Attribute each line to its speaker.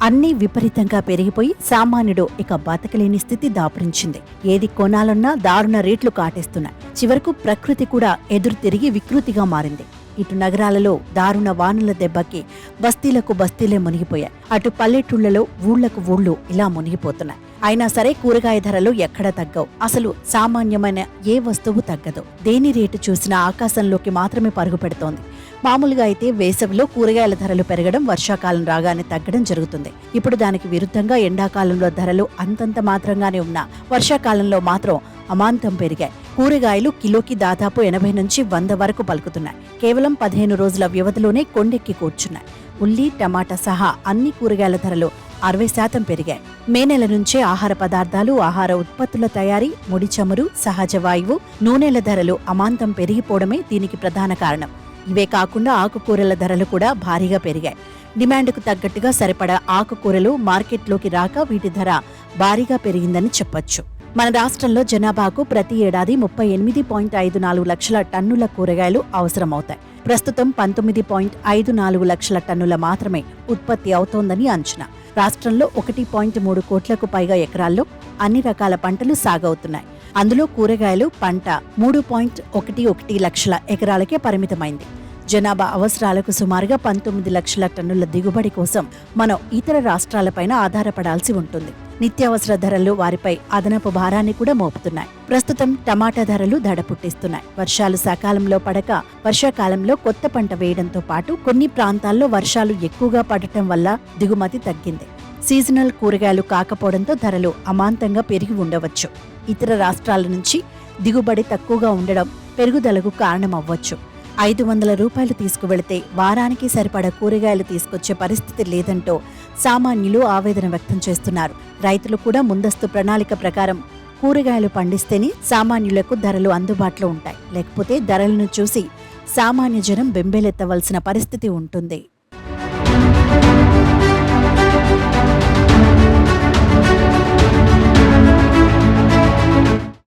Speaker 1: అన్నీ విపరీతంగా పెరిగిపోయి సామాన్యుడు ఇక బతకలేని స్థితి దాపురించింది. ఏది కొనాలన్నా దారుణ రేట్లు కాటేస్తున్నాయి. చివరకు ప్రకృతి కూడా ఎదురు తిరిగి వికృతిగా మారింది. ఇటు నగరాలలో దారుణ వానల దెబ్బకి బస్తీలకు బస్తీలే మునిగిపోయాయి. అటు పల్లెటూళ్లలో ఊళ్లకు ఊళ్ళు ఇలా మునిగిపోతున్నాయి. అయినా సరే కూరగాయ ధరలు ఎక్కడ తగ్గవు. అసలు సామాన్యమైన ఏ వస్తువు తగ్గదు. దేని రేటు చూసినా ఆకాశంలోకి మాత్రమే పరుగు పెడుతోంది. మామూలుగా అయితే వేసవిలో కూరగాయల ధరలు పెరగడం, వర్షాకాలం రాగానే తగ్గడం జరుగుతుంది. ఇప్పుడు దానికి విరుద్ధంగా ఎండాకాలంలో ధరలు అంతంత మాత్రంగానే ఉన్నా వర్షాకాలంలో మాత్రం అమాంతం పెరిగాయి. కూరగాయలు కిలోకి దాదాపు 80 నుంచి 100 వరకు పలుకుతున్నాయి. కేవలం 15 రోజుల వ్యవధిలోనే కొండెక్కి కూర్చున్నాయి. ఉల్లి, టమాటా సహా అన్ని కూరగాయల ధరలు 60% పెరిగాయి. మే నెల నుంచే ఆహార పదార్థాలు, ఆహార ఉత్పత్తుల తయారీ, ముడి చమురు, సహజ వాయువు, నూనెల ధరలు అమాంతం పెరిగిపోవడమే దీనికి ప్రధాన కారణం. ఇవే కాకుండా ఆకుకూరల ధరలు కూడా భారీగా పెరిగాయి. డిమాండ్కు తగ్గట్టుగా సరిపడా ఆకుకూరలు మార్కెట్లోకి రాక వీటి ధర భారీగా పెరిగిందని చెప్పొచ్చు. మన రాష్ట్రంలో జనాభాకు ప్రతి ఏడాది 38.54 లక్షల టన్నుల కూరగాయలు అవసరమవుతాయి. ప్రస్తుతం 19.54 లక్షల టన్నుల మాత్రమే ఉత్పత్తి అవుతోందని అంచనా. రాష్ట్రంలో 1.3 కోట్లకు పైగా ఎకరాల్లో అన్ని రకాల పంటలు సాగవుతున్నాయి. అందులో కూరగాయలు పంట 3.11 లక్షల ఎకరాలకే పరిమితమైంది. జనాభా అవసరాలకు సుమారుగా 19 లక్షల టన్నుల దిగుబడి కోసం మనం ఇతర రాష్ట్రాలపైన ఆధారపడాల్సి ఉంటుంది. నిత్యావసర ధరలు వారిపై అదనపు భారాన్ని కూడా మోపుతున్నాయి. ప్రస్తుతం టమాటా ధరలు దడ పుట్టిస్తున్నాయి. వర్షాలు సకాలంలో పడక వర్షాకాలంలో కొత్త పంట వేయడంతో పాటు కొన్ని ప్రాంతాల్లో వర్షాలు ఎక్కువగా పడటం వల్ల దిగుమతి తగ్గింది. సీజనల్ కూరగాయలు కాకపోవడంతో ధరలు అమాంతంగా పెరిగి ఉండవచ్చు. ఇతర రాష్ట్రాల నుంచి దిగుబడి తక్కువగా ఉండడం పెరుగుదలకు కారణమవ్వచ్చు. 500 రూపాయలు తీసుకువెళితే వారానికి సరిపడా కూరగాయలు తీసుకొచ్చే పరిస్థితి లేదంటూ సామాన్యులు ఆవేదన వ్యక్తం చేస్తున్నారు. రైతులు కూడా ముందస్తు ప్రణాళిక ప్రకారం కూరగాయలు పండిస్తేనే సామాన్యులకు ధరలు అందుబాటులో ఉంటాయి. లేకపోతే ధరలను చూసి సామాన్య జనం బెంబేలెత్తవలసిన పరిస్థితి ఉంటుంది.